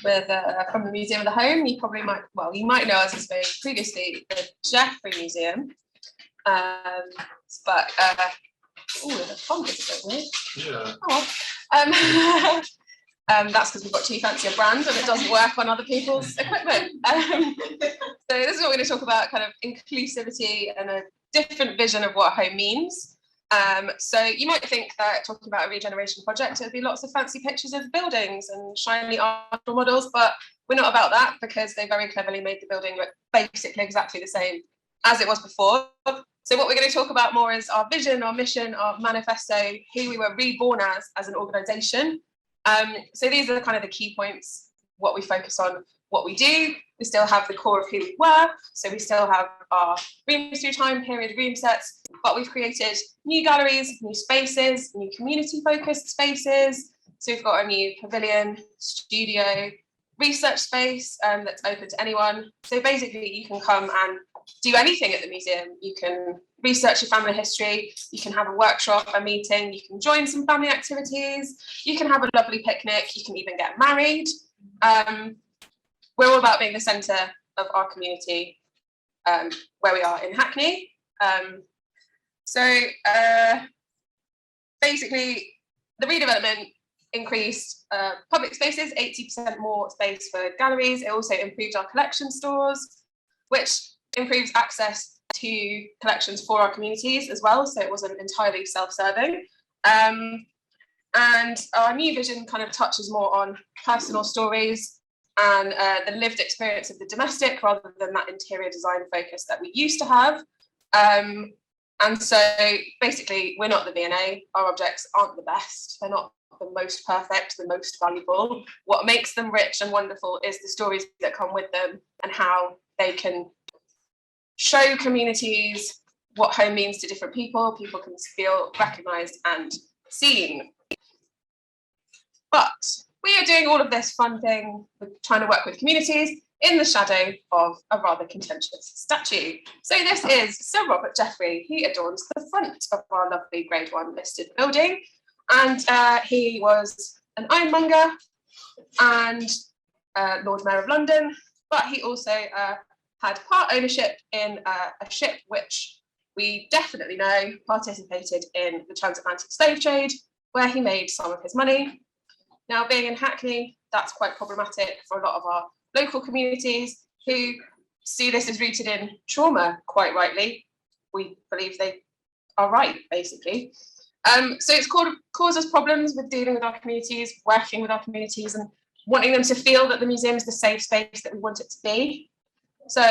from the Museum of the Home. You might know us as being previously the Jeffrey Museum. But the font is a bit weird. Yeah. Oh. That's because we've got too fancy a brand and it doesn't work on other people's equipment. So this is what we're going to talk about, kind of inclusivity and a different vision of what home means. So you might think that talking about a regeneration project, it would be lots of fancy pictures of buildings and shiny architectural models, but we're not about that because they very cleverly made the building look basically exactly the same as it was before. So what we're going to talk about more is our vision, our mission, our manifesto, who we were reborn as an organisation. So these are kind of the key points, what we focus on, what we do. We still have the core of who we were. So we still have our rooms through time period room sets, but we've created new galleries, new spaces, new community focused spaces. So we've got a new pavilion, studio, research space that's open to anyone. So basically you can come and do anything at the museum. You can research your family history, you can have a workshop, a meeting, you can join some family activities, you can have a lovely picnic, you can even get married. We're all about being the centre of our community where we are in Hackney. Basically the redevelopment increased public spaces, 80% more space for galleries. It also improved our collection stores, which improves access to collections for our communities as well, so it wasn't entirely self-serving. And our new vision kind of touches more on personal stories and the lived experience of the domestic rather than that interior design focus that we used to have. And so basically we're not the V&A, our objects aren't the best, they're not the most perfect, the most valuable. What makes them rich and wonderful is the stories that come with them and how they can show communities what home means to different people. People can feel recognised and seen. But we are doing all of this fun thing with trying to work with communities in the shadow of a rather contentious statue. So this is Sir Robert Jeffrey. He adorns the front of our lovely Grade 1 listed building. And he was an ironmonger and Lord Mayor of London, but he also had part ownership in a ship which we definitely know participated in the transatlantic slave trade, where he made some of his money. Now, being in Hackney, that's quite problematic for a lot of our local communities who see this as rooted in trauma, quite rightly. We believe they are right, basically. So it's caused us problems with dealing with our communities, working with our communities, and wanting them to feel that the museum is the safe space that we want it to be. So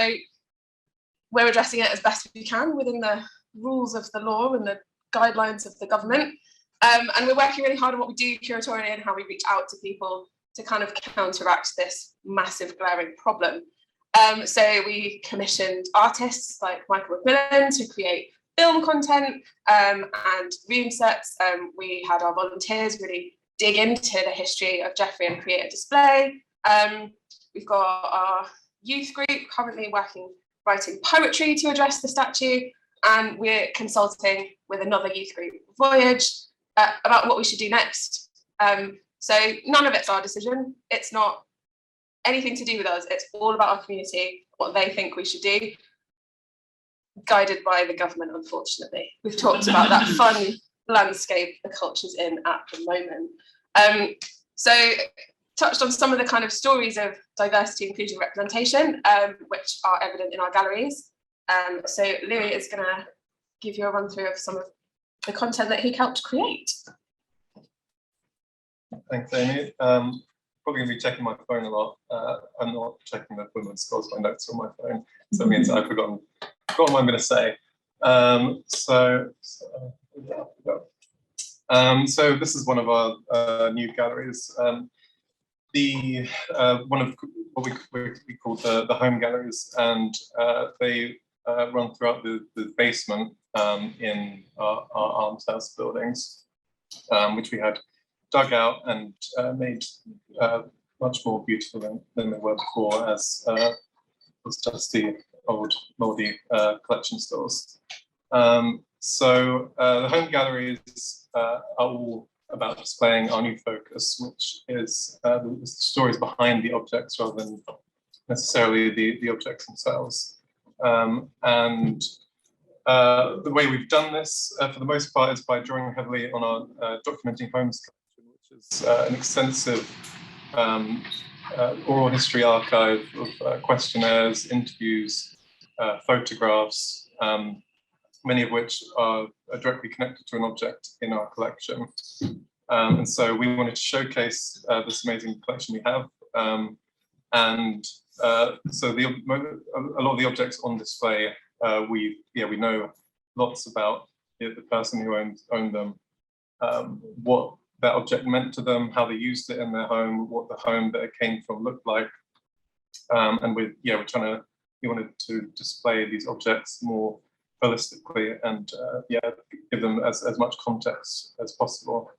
we're addressing it as best we can within the rules of the law and the guidelines of the government. And we're working really hard on what we do curatorially and how we reach out to people to kind of counteract this massive glaring problem. So we commissioned artists like Michael McMillan to create film content and room sets. We had our volunteers really dig into the history of Jeffrey and create a display. We've got our youth group currently writing poetry to address the statue, and we're consulting with another youth group, Voyage, about what we should do next. So none of it's our decision. It's not anything to do with us. It's all about our community, what they think we should do, guided by the government, unfortunately. We've talked about that fun landscape the culture's in at the moment. So touched on some of the kind of stories of diversity, inclusion, representation, which are evident in our galleries. So Louis is going to give you a run through of some of the content that he helped create. Thanks, Amy. Probably going to be checking my phone a lot. I'm not checking the women's scores, my notes on my phone, so it means I've forgotten what I'm going to say. So this is one of our new galleries. One of what we call the home galleries, and they run throughout the basement in our almshouse buildings, which we had dug out and made much more beautiful than they were before, as was dusty, old, mouldy collection stores. So the home galleries are all about displaying our new focus, which is the stories behind the objects rather than necessarily the objects themselves. And the way we've done this, for the most part, is by drawing heavily on our Documenting Homes collection, which is an extensive oral history archive of questionnaires, interviews, photographs, many of which are directly connected to an object in our collection. And so we wanted to showcase this amazing collection we have. So a lot of the objects on display, we know lots about the person who owned them, what that object meant to them, how they used it in their home, what the home that it came from looked like. And we wanted to display these objects more holistically and give them as much context as possible.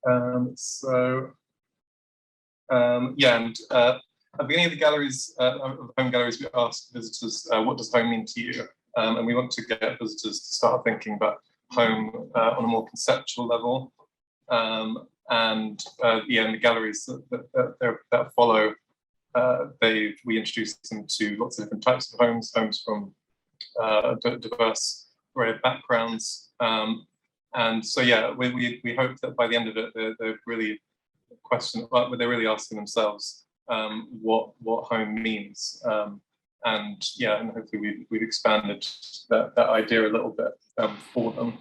At the beginning of the galleries, of home galleries, we asked visitors, what does home mean to you? And we want to get visitors to start thinking about home on a more conceptual level. In the galleries that follow, we introduce them to lots of different types of homes from a diverse array of backgrounds. And so, we hope that by the end of it, they're really really asking themselves what home means. And hopefully we've expanded that idea a little bit for them.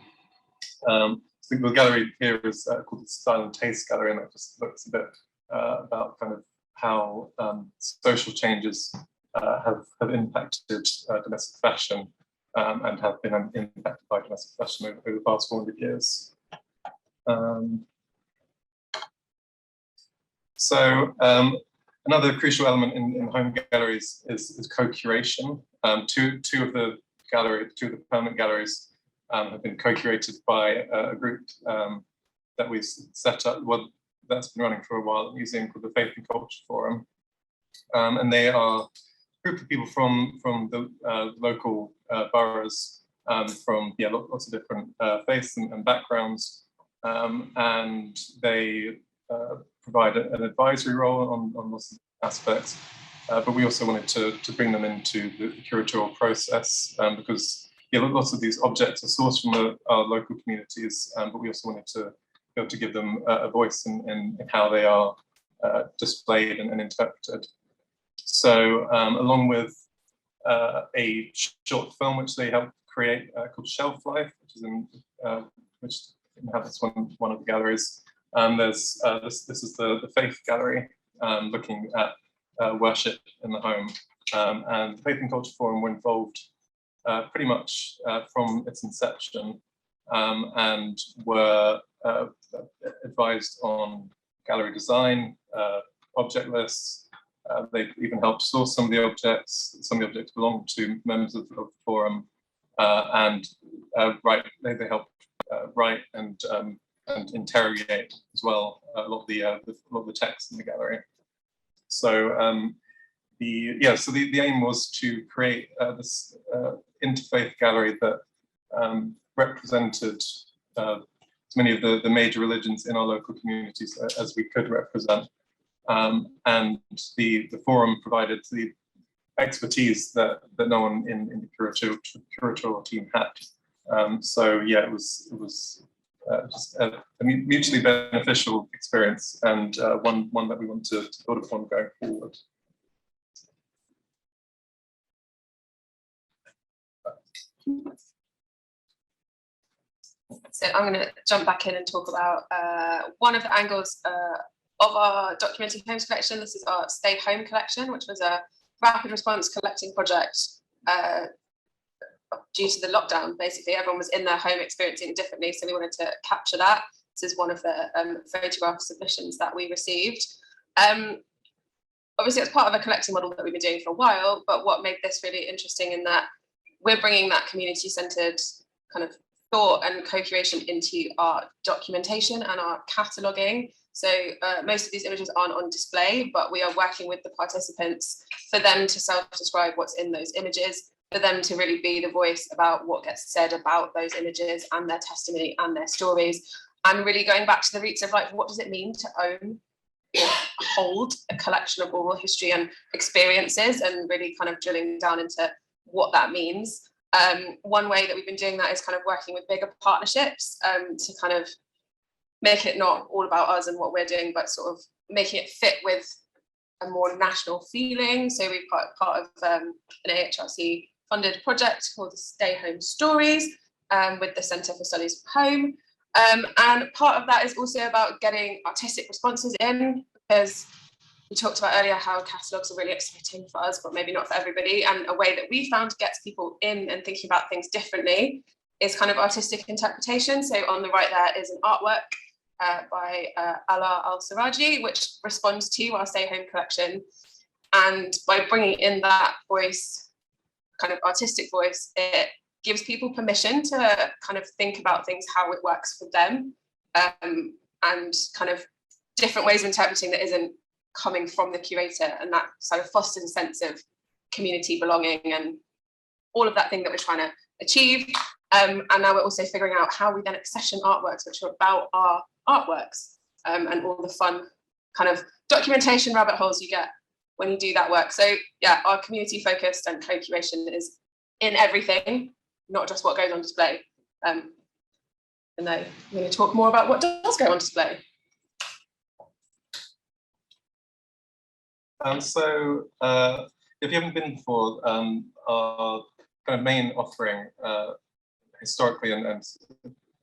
So the gallery here is called the Style and Taste Gallery, and that just looks a bit about kind of how social changes have impacted domestic fashion and have been impacted by domestic fashion over the past 400 years. Another crucial element in home galleries is co-curation. Two of the permanent galleries have been co-curated by a group that we've set up. Well, that's been running for a while at the museum, called the Faith and Culture Forum, and they are a group of people from the local boroughs, from lots of different faiths and backgrounds, and they provide an advisory role on lots of aspects, but we also wanted to bring them into the curatorial process, because lots of these objects are sourced from our local communities, but we also wanted to be able to give them a voice in how they are displayed and interpreted. So along with a short film which they helped create called Shelf Life, which inhabits one of the galleries. This is the Faith Gallery, looking at worship in the home. And the Faith and Culture Forum were involved pretty much from its inception, and were advised on gallery design, object lists. They even helped source some of the objects. Some of the objects belong to members of the forum, and they helped write and interrogate as well a lot of the text in the gallery. So the aim was to create this interfaith gallery that represented as many of the major religions in our local communities as we could represent, and the forum provided the expertise that no one in the curatorial team had. It was just a mutually beneficial experience, and one that we want to build upon going forward. So I'm going to jump back in and talk about one of the angles of our Documenting Homes collection. This is our Stay Home collection, which was a rapid response collecting project due to the lockdown. Basically, everyone was in their home experiencing it differently, so we wanted to capture that. This is one of the photograph submissions that we received. Obviously, it's part of a collecting model that we've been doing for a while, but what made this really interesting in that we're bringing that community-centered kind of thought and co-curation into our documentation and our cataloguing. So most of these images aren't on display, but we are working with the participants for them to self-describe what's in those images. for them to really be the voice about what gets said about those images and their testimony and their stories, and really going back to the roots of like, what does it mean to own or hold a collection of oral history and experiences, and really kind of drilling down into what that means. One way that we've been doing that is kind of working with bigger partnerships to kind of make it not all about us and what we're doing, but sort of making it fit with a more national feeling. So we've got part of an AHRC funded project called the Stay Home Stories with the Centre for Studies from Home. And part of that is also about getting artistic responses in, because we talked about earlier how catalogues are really exciting for us, but maybe not for everybody. And a way that we found gets people in and thinking about things differently is kind of artistic interpretation. So on the right there is an artwork by Ala Al-Siraji, which responds to our Stay Home collection. And by bringing in that voice, kind of artistic voice, it gives people permission to kind of think about things, how it works for them, and kind of different ways of interpreting that isn't coming from the curator, and that sort of fosters a sense of community belonging and all of that thing that we're trying to achieve. And now we're also figuring out how we then accession artworks which are about our artworks, and all the fun kind of documentation rabbit holes you get when you do that work. So yeah, our community focused and co-curation is in everything, not just what goes on display. And then we're going to talk more about what does go on display. So if you haven't been before, our kind of main offering historically, and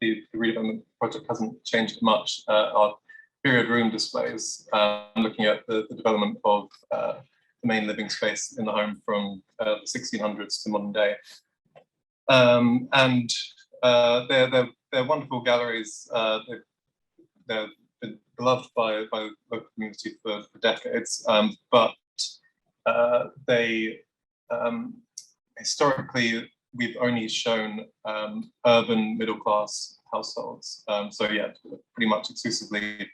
the redevelopment project hasn't changed much, are period room displays, looking at the development of the main living space in the home from the 1600s to modern day. And they're wonderful galleries. They're been beloved by the local community for decades, but they historically we've only shown urban middle class households. So yeah, pretty much exclusively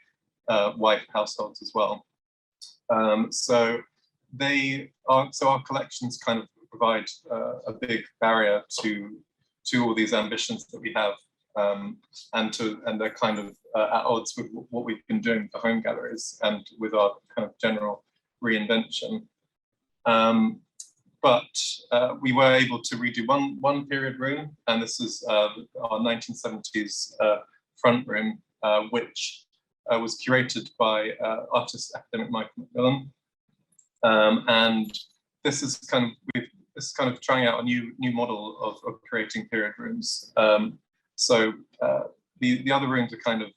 white households as well. So our collections kind of provide a big barrier to all these ambitions that we have, and they're kind of at odds with what we've been doing with the home galleries and with our kind of general reinvention. But we were able to redo one period room, and this is our 1970s front room, which was curated by artist academic Michael McMillan. And this is kind of trying out a new model of creating period rooms. So the other rooms are kind of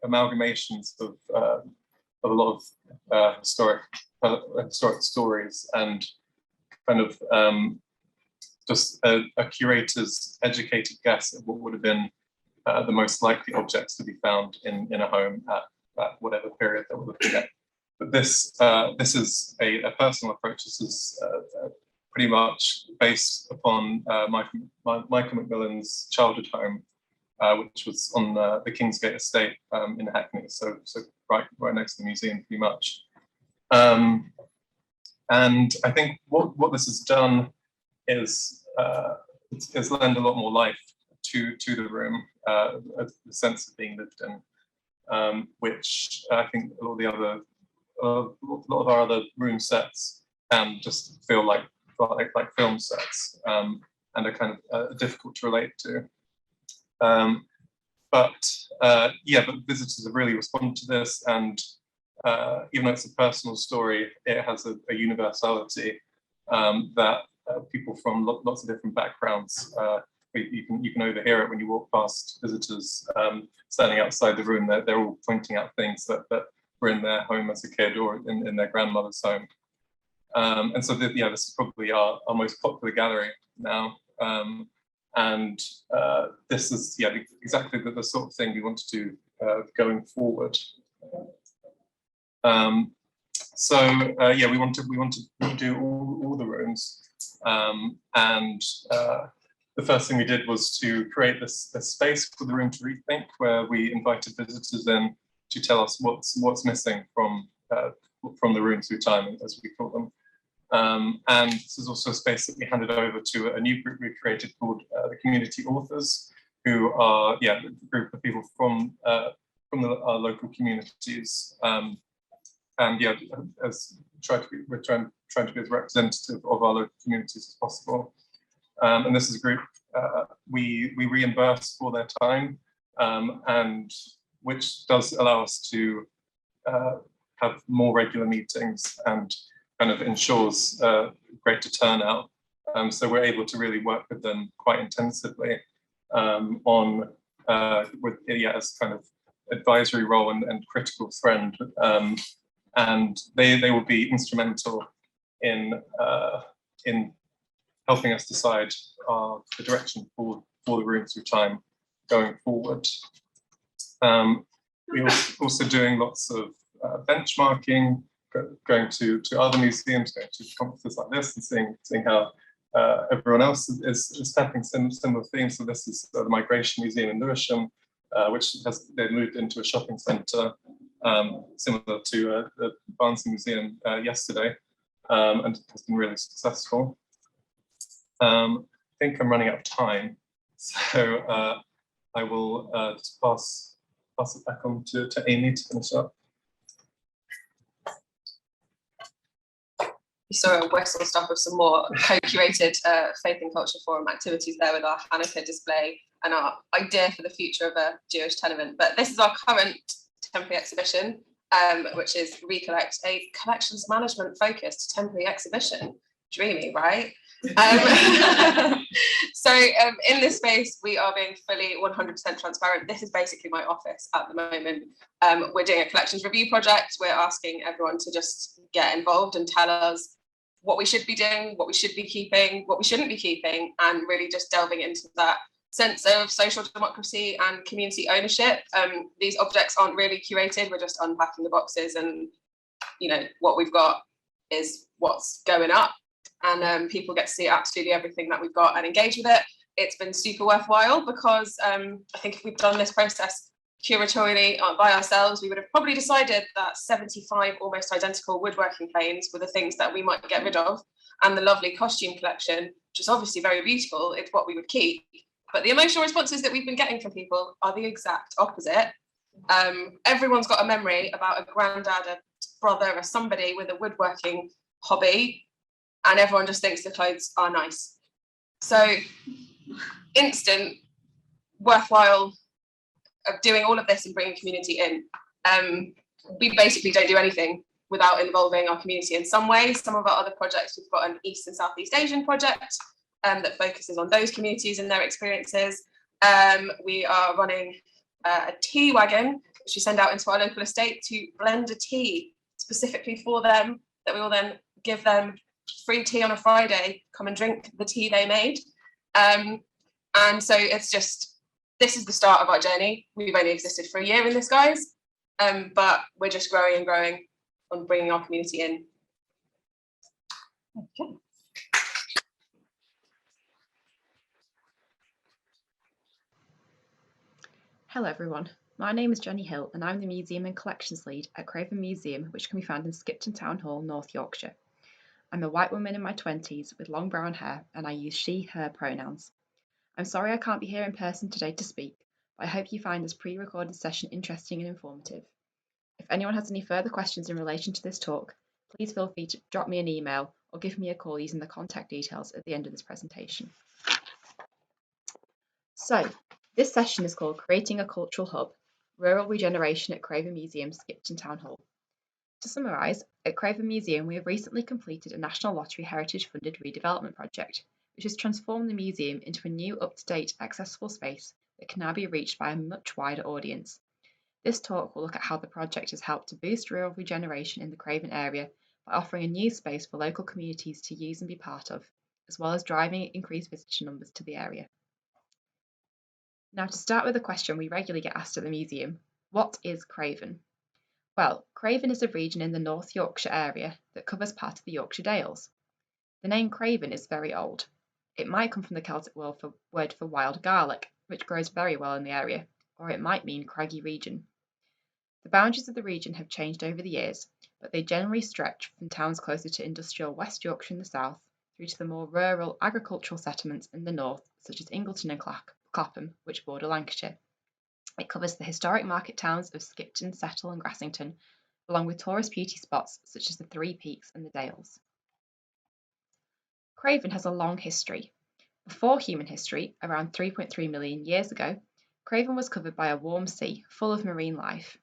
amalgamations of a lot of historic stories, and kind of just a curator's educated guess at what would have been the most likely objects to be found in a home at whatever period that we're looking at. But this is a personal approach. This is pretty much based upon Michael McMillan's childhood home, which was on the Kingsgate estate in Hackney, so right next to the museum, pretty much. And I think what this has done is lend a lot more life to the room, a sense of being lived in, which I think a lot of our other room sets can just feel like film sets, and are kind of difficult to relate to. But visitors have really responded to this, and even though it's a personal story, it has a universality that people from lots of different backgrounds, you can overhear it when you walk past visitors standing outside the room. They're all pointing out things that were in their home as a kid or in their grandmother's home. And so this is probably our most popular gallery now. And this is exactly the sort of thing we want to do going forward. We want to redo all the rooms, and the first thing we did was to create this space for the room to rethink, where we invited visitors in to tell us what's missing from the rooms through time, as we call them. And this is also a space that we handed over to a new group we created called the Community Authors, who are a group of people from our local communities. And yeah, we're trying to be as representative of our local communities as possible. And this is a group we reimburse for their time, and which does allow us to have more regular meetings and kind of ensures greater turnout. So we're able to really work with them quite intensively as kind of advisory role and critical friend. And they will be instrumental in helping us decide the direction for the Room Through Time going forward. We're also doing lots of benchmarking, going to other museums, going to conferences like this, and seeing how everyone else is tapping similar themes. So this is the Migration Museum in Lewisham, which they've moved into a shopping centre, similar to the Barnsley Museum yesterday, and has been really successful. I think I'm running out of time, so I will just pass it back on to Amy to finish up. You saw a whistle stop of some more co-curated Faith and Culture Forum activities there with our Hanukkah display and our idea for the future of a Jewish tenement. But this is our current temporary exhibition, which is Recollect, a collections management focused temporary exhibition. Dreamy, right? So in this space, we are being fully 100% transparent. This is basically my office at the moment. We're doing a collections review project. We're asking everyone to just get involved and tell us what we should be doing, what we should be keeping, what we shouldn't be keeping, and really just delving into that sense of social democracy and community ownership. These objects aren't really curated. We're just unpacking the boxes, and what we've got is what's going up. And people get to see absolutely everything that we've got and engage with it. It's been super worthwhile because I think if we'd done this process curatorially by ourselves, we would have probably decided that 75 almost identical woodworking planes were the things that we might get rid of, and the lovely costume collection, which is obviously very beautiful, it's what we would keep. But the emotional responses that we've been getting from people are the exact opposite. Everyone's got a memory about a granddad, a brother, or somebody with a woodworking hobby, and everyone just thinks the clothes are nice. So instant, worthwhile of doing all of this and bringing community in. We basically don't do anything without involving our community in some way. Some of our other projects, we've got an East and Southeast Asian project that focuses on those communities and their experiences. We are running a tea wagon, which we send out into our local estate to blend a tea specifically for them, that we will then give them free tea on a Friday, come and drink the tea they made. And so it's just, this is the start of our journey. We've only existed for a year in this, guys, but we're just growing and growing on bringing our community in. Okay. Hello everyone, my name is Jenny Hill and I'm the Museum and Collections Lead at Craven Museum, which can be found in Skipton Town Hall, North Yorkshire. I'm a white woman in my 20s with long brown hair and I use she, her pronouns. I'm sorry I can't be here in person today to speak, but I hope you find this pre-recorded session interesting and informative. If anyone has any further questions in relation to this talk, please feel free to drop me an email or give me a call using the contact details at the end of this presentation. So, this session is called Creating a Cultural Hub, Rural Regeneration at Craven Museum, Skipton Town Hall. To summarise, at Craven Museum we have recently completed a National Lottery Heritage funded redevelopment project, which has transformed the museum into a new up-to-date accessible space that can now be reached by a much wider audience. This talk will look at how the project has helped to boost rural regeneration in the Craven area by offering a new space for local communities to use and be part of, as well as driving increased visitor numbers to the area. Now, to start with a question we regularly get asked at the museum, what is Craven? Well, Craven is a region in the North Yorkshire area that covers part of the Yorkshire Dales. The name Craven is very old. It might come from the Celtic word for wild garlic, which grows very well in the area, or it might mean craggy region. The boundaries of the region have changed over the years, but they generally stretch from towns closer to industrial West Yorkshire in the south through to the more rural agricultural settlements in the north, such as Ingleton and Clapham, which border Lancashire. It covers the historic market towns of Skipton, Settle and Grassington, along with tourist beauty spots such as the Three Peaks and the Dales. Craven has a long history. Before human history, around 3.3 million years ago, Craven was covered by a warm sea full of marine life.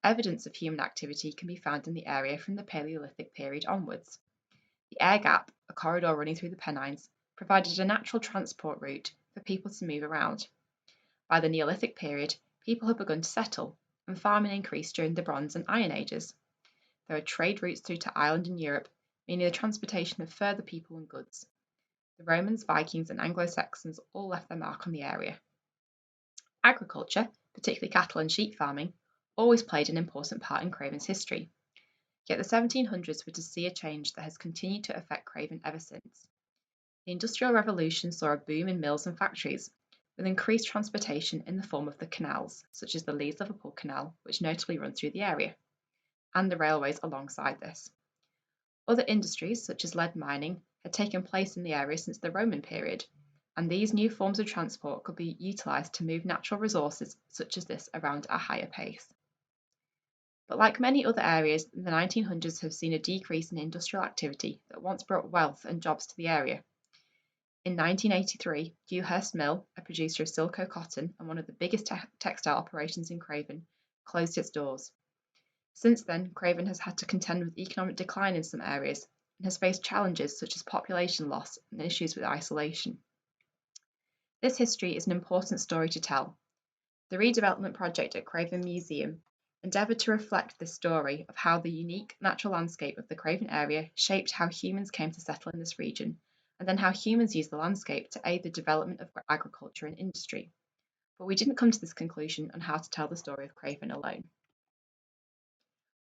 Evidence of human activity can be found in the area from the Paleolithic period onwards. The air gap, a corridor running through the Pennines, provided a natural transport route for people to move around. By the Neolithic period, people had begun to settle, and farming increased during the Bronze and Iron Ages. There were trade routes through to Ireland and Europe, meaning the transportation of further people and goods. The Romans, Vikings, and Anglo-Saxons all left their mark on the area. Agriculture, particularly cattle and sheep farming, always played an important part in Craven's history. Yet the 1700s were to see a change that has continued to affect Craven ever since. The Industrial Revolution saw a boom in mills and factories, with increased transportation in the form of the canals, such as the Leeds-Liverpool Canal, which notably runs through the area, and the railways alongside this. Other industries, such as lead mining, had taken place in the area since the Roman period, and these new forms of transport could be utilised to move natural resources such as this around at a higher pace. But like many other areas, the 1900s have seen a decrease in industrial activity that once brought wealth and jobs to the area. In 1983, Dewhurst Mill, a producer of Silco cotton and one of the biggest textile operations in Craven, closed its doors. Since then, Craven has had to contend with economic decline in some areas and has faced challenges such as population loss and issues with isolation. This history is an important story to tell. The redevelopment project at Craven Museum endeavoured to reflect this story of how the unique natural landscape of the Craven area shaped how humans came to settle in this region, and then how humans used the landscape to aid the development of agriculture and industry. But we didn't come to this conclusion on how to tell the story of Craven alone.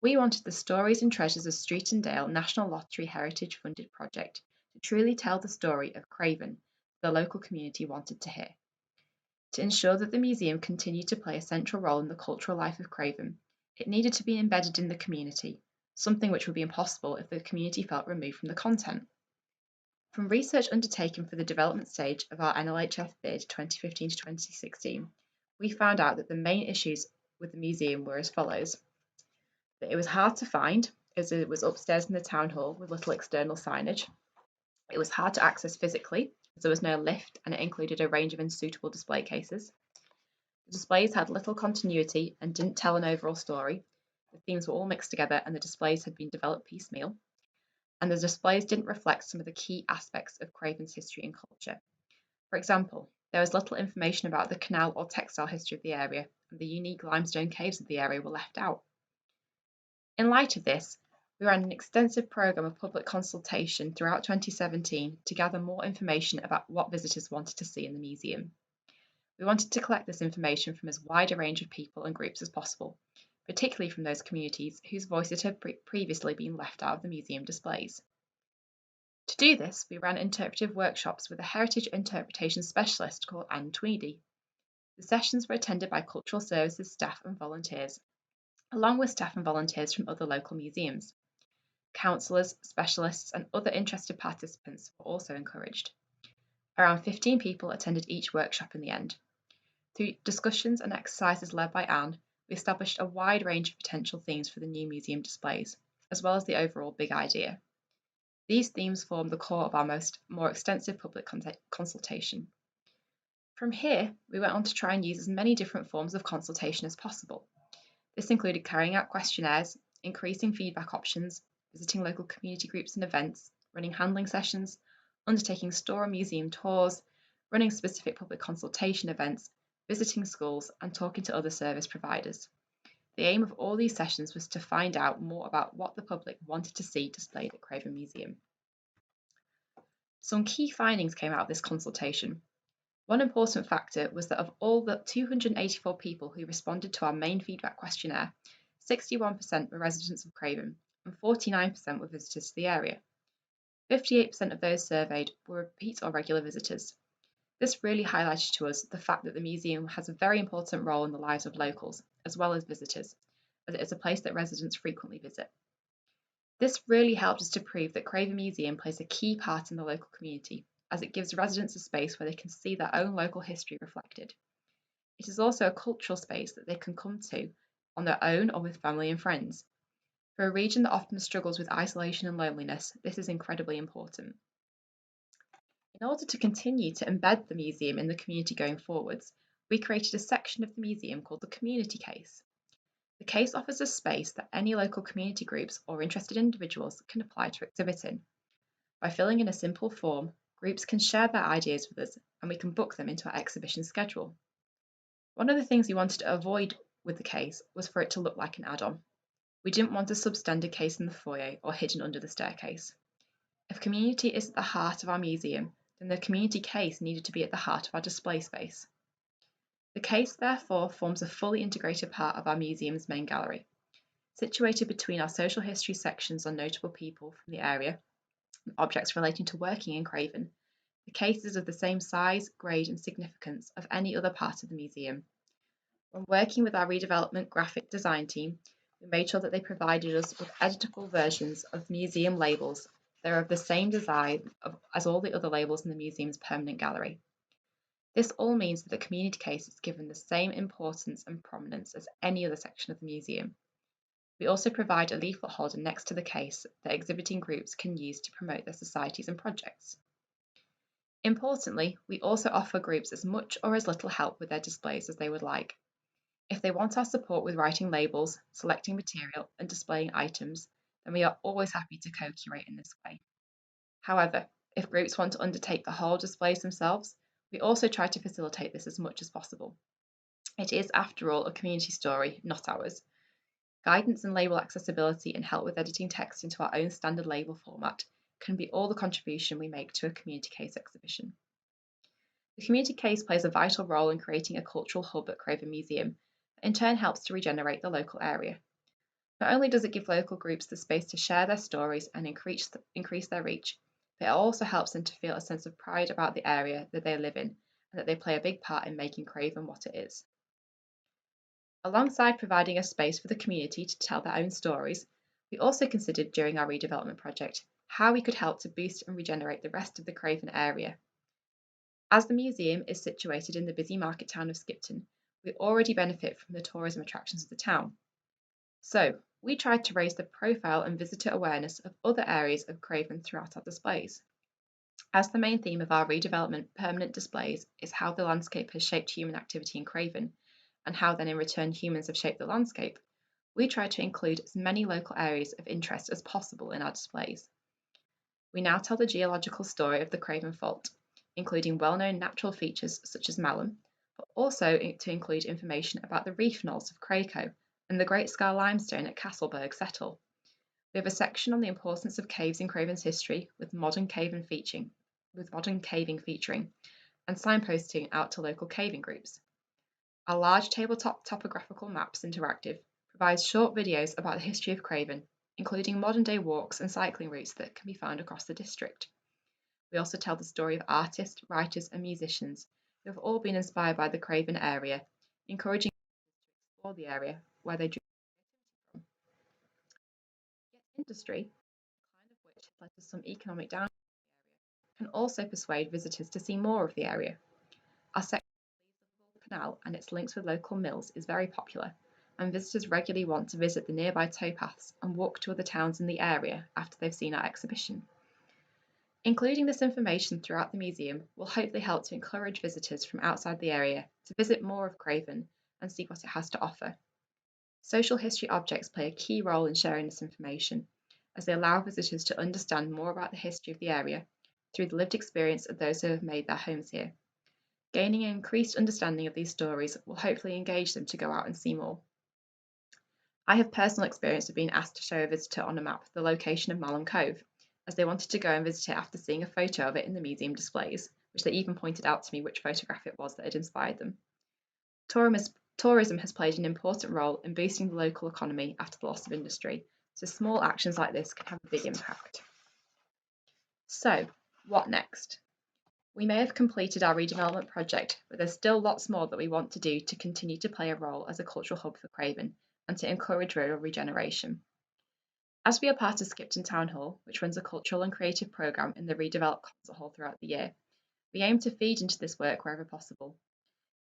We wanted the Stories and Treasures of Street and Dale National Lottery Heritage Funded project to truly tell the story of Craven the local community wanted to hear. To ensure that the museum continued to play a central role in the cultural life of Craven, it needed to be embedded in the community, something which would be impossible if the community felt removed from the content. From research undertaken for the development stage of our NLHF bid 2015 to 2016, we found out that the main issues with the museum were as follows. That it was hard to find, as it was upstairs in the town hall with little external signage. It was hard to access physically, as there was no lift and it included a range of unsuitable display cases. The displays had little continuity and didn't tell an overall story. The themes were all mixed together and the displays had been developed piecemeal. And the displays didn't reflect some of the key aspects of Craven's history and culture. For example, there was little information about the canal or textile history of the area, and the unique limestone caves of the area were left out. In light of this, we ran an extensive programme of public consultation throughout 2017 to gather more information about what visitors wanted to see in the museum. We wanted to collect this information from as wide a range of people and groups as possible, particularly from those communities whose voices had previously been left out of the museum displays. To do this, we ran interpretive workshops with a heritage interpretation specialist called Anne Tweedy. The sessions were attended by cultural services staff and volunteers, along with staff and volunteers from other local museums. Counsellors, specialists and other interested participants were also encouraged. Around 15 people attended each workshop in the end. Through discussions and exercises led by Anne, we established a wide range of potential themes for the new museum displays, as well as the overall big idea. These themes formed the core of our more extensive public consultation. From here, we went on to try and use as many different forms of consultation as possible. This included carrying out questionnaires, increasing feedback options, visiting local community groups and events, running handling sessions, undertaking store and museum tours, running specific public consultation events, visiting schools, and talking to other service providers. The aim of all these sessions was to find out more about what the public wanted to see displayed at Craven Museum. Some key findings came out of this consultation. One important factor was that of all the 284 people who responded to our main feedback questionnaire, 61% were residents of Craven and 49% were visitors to the area. 58% of those surveyed were repeat or regular visitors. This really highlighted to us the fact that the museum has a very important role in the lives of locals, as well as visitors, as it is a place that residents frequently visit. This really helped us to prove that Craven Museum plays a key part in the local community, as it gives residents a space where they can see their own local history reflected. It is also a cultural space that they can come to on their own or with family and friends. For a region that often struggles with isolation and loneliness, this is incredibly important. In order to continue to embed the museum in the community going forwards, we created a section of the museum called the Community Case. The case offers a space that any local community groups or interested individuals can apply to exhibit in. By filling in a simple form, groups can share their ideas with us and we can book them into our exhibition schedule. One of the things we wanted to avoid with the case was for it to look like an add-on. We didn't want a substandard case in the foyer or hidden under the staircase. If community is at the heart of our museum, then the community case needed to be at the heart of our display space. The case, therefore, forms a fully integrated part of our museum's main gallery. Situated between our social history sections on notable people from the area and objects relating to working in Craven, the case is of the same size, grade and significance of any other part of the museum. When working with our redevelopment graphic design team, we made sure that they provided us with editable versions of museum labels that are of the same design as all the other labels in the museum's permanent gallery. This all means that the community case is given the same importance and prominence as any other section of the museum. We also provide a leaflet holder next to the case that exhibiting groups can use to promote their societies and projects. Importantly, we also offer groups as much or as little help with their displays as they would like. If they want our support with writing labels, selecting material, and displaying items, then we are always happy to co-curate in this way. However, if groups want to undertake the whole displays themselves, we also try to facilitate this as much as possible. It is, after all, a community story, not ours. Guidance and label accessibility and help with editing text into our own standard label format can be all the contribution we make to a community case exhibition. The community case plays a vital role in creating a cultural hub at Craven Museum, that in turn helps to regenerate the local area. Not only does it give local groups the space to share their stories and increase their reach, but it also helps them to feel a sense of pride about the area that they live in and that they play a big part in making Craven what it is. Alongside providing a space for the community to tell their own stories, we also considered during our redevelopment project how we could help to boost and regenerate the rest of the Craven area. As the museum is situated in the busy market town of Skipton, we already benefit from the tourism attractions of the town. So, we tried to raise the profile and visitor awareness of other areas of Craven throughout our displays. As the main theme of our redevelopment permanent displays is how the landscape has shaped human activity in Craven, and how then in return humans have shaped the landscape, we try to include as many local areas of interest as possible in our displays. We now tell the geological story of the Craven Fault, including well-known natural features such as malum, but also to include information about the reef knolls of Craco and the Great Scar Limestone at Castleberg Settle. We have a section on the importance of caves in Craven's history with modern caving featuring, and signposting out to local caving groups. Our large tabletop topographical maps interactive provides short videos about the history of Craven, including modern-day walks and cycling routes that can be found across the district. We also tell the story of artists, writers and musicians who have all been inspired by the Craven area, encouraging people to explore the area where they drew from. Yet industry, the decline of which has led to some economic downturn in the area, can also persuade visitors to see more of the area. Our section of the Canal and its links with local mills is very popular, and visitors regularly want to visit the nearby towpaths and walk to other towns in the area after they've seen our exhibition. Including this information throughout the museum will hopefully help to encourage visitors from outside the area to visit more of Craven and see what it has to offer. Social history objects play a key role in sharing this information, as they allow visitors to understand more about the history of the area through the lived experience of those who have made their homes here. Gaining an increased understanding of these stories will hopefully engage them to go out and see more. I have personal experience of being asked to show a visitor on a map the location of Malham Cove, as they wanted to go and visit it after seeing a photo of it in the museum displays, which they even pointed out to me which photograph it was that had inspired them. Tourism has played an important role in boosting the local economy after the loss of industry, so small actions like this can have a big impact. So, what next? We may have completed our redevelopment project, but there's still lots more that we want to do to continue to play a role as a cultural hub for Craven and to encourage rural regeneration. As we are part of Skipton Town Hall, which runs a cultural and creative programme in the redeveloped concert hall throughout the year, we aim to feed into this work wherever possible.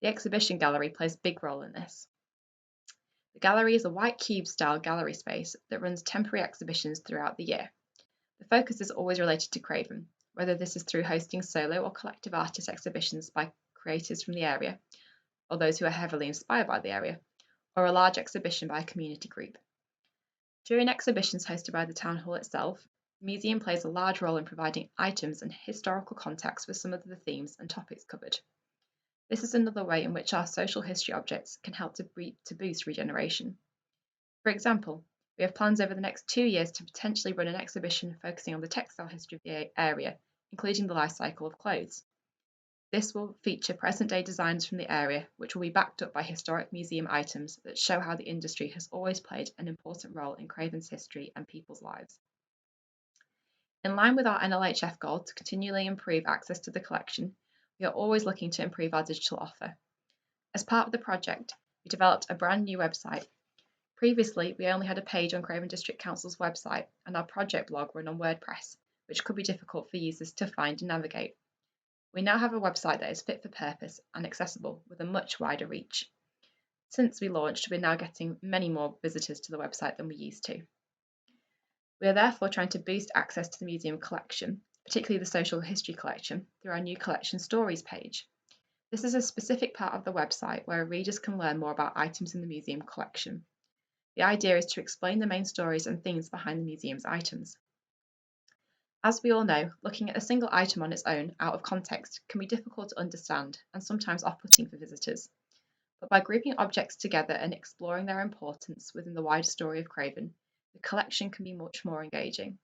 The exhibition gallery plays a big role in this. The gallery is a white cube-style gallery space that runs temporary exhibitions throughout the year. The focus is always related to Craven, whether this is through hosting solo or collective artist exhibitions by creators from the area, or those who are heavily inspired by the area, or a large exhibition by a community group. During exhibitions hosted by the Town Hall itself, the museum plays a large role in providing items and historical context for some of the themes and topics covered. This is another way in which our social history objects can help to boost regeneration. For example, we have plans over the next 2 years to potentially run an exhibition focusing on the textile history of the area, including the life cycle of clothes. This will feature present-day designs from the area, which will be backed up by historic museum items that show how the industry has always played an important role in Craven's history and people's lives. In line with our NLHF goal to continually improve access to the collection, we are always looking to improve our digital offer. As part of the project, we developed a brand new website. Previously, we only had a page on Craven District Council's website and our project blog run on WordPress, which could be difficult for users to find and navigate. We now have a website that is fit for purpose and accessible with a much wider reach. Since we launched, we're now getting many more visitors to the website than we used to. We are therefore trying to boost access to the museum collection, particularly the social history collection, through our new collection stories page. This is a specific part of the website where readers can learn more about items in the museum collection. The idea is to explain the main stories and themes behind the museum's items. As we all know, looking at a single item on its own, out of context, can be difficult to understand and sometimes off-putting for visitors. But by grouping objects together and exploring their importance within the wider story of Craven, the collection can be much more engaging.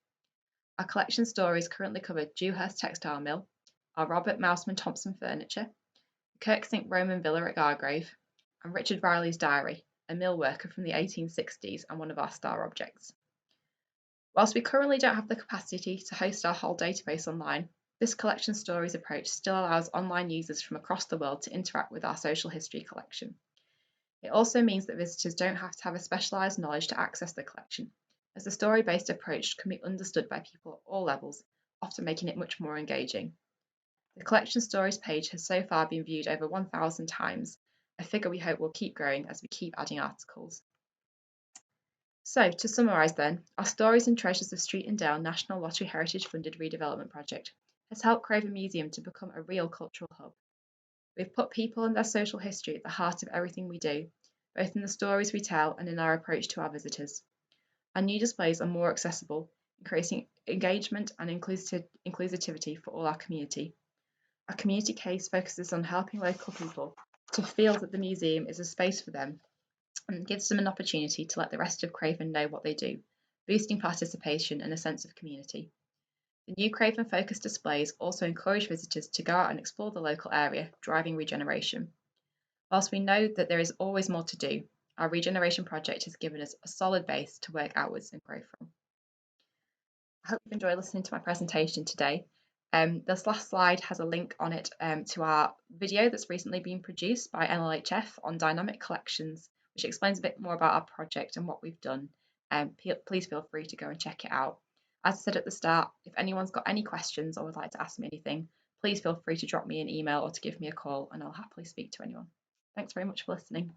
Our collection stories currently cover Dewhurst Textile Mill, our Robert Mouseman Thompson furniture, the Kirksink Roman Villa at Gargrave, and Richard Riley's diary, a mill worker from the 1860s and one of our star objects. Whilst we currently don't have the capacity to host our whole database online, this collection stories approach still allows online users from across the world to interact with our social history collection. It also means that visitors don't have to have a specialised knowledge to access the collection, as the story-based approach can be understood by people at all levels, often making it much more engaging. The collection stories page has so far been viewed over 1,000 times, a figure we hope will keep growing as we keep adding articles. So, to summarise then, our Stories and Treasures of Street and Dale National Lottery Heritage Funded Redevelopment Project has helped Craven Museum to become a real cultural hub. We've put people and their social history at the heart of everything we do, both in the stories we tell and in our approach to our visitors. Our new displays are more accessible, increasing engagement and inclusivity for all our community. Our community case focuses on helping local people to feel that the museum is a space for them and gives them an opportunity to let the rest of Craven know what they do, boosting participation and a sense of community. The new Craven focused displays also encourage visitors to go out and explore the local area, driving regeneration. Whilst we know that there is always more to do, our regeneration project has given us a solid base to work outwards and grow from. I hope you've enjoyed listening to my presentation today. This last slide has a link on it to our video that's recently been produced by NLHF on dynamic collections, which explains a bit more about our project and what we've done. Please feel free to go and check it out. As I said at the start, if anyone's got any questions or would like to ask me anything, please feel free to drop me an email or to give me a call and I'll happily speak to anyone. Thanks very much for listening.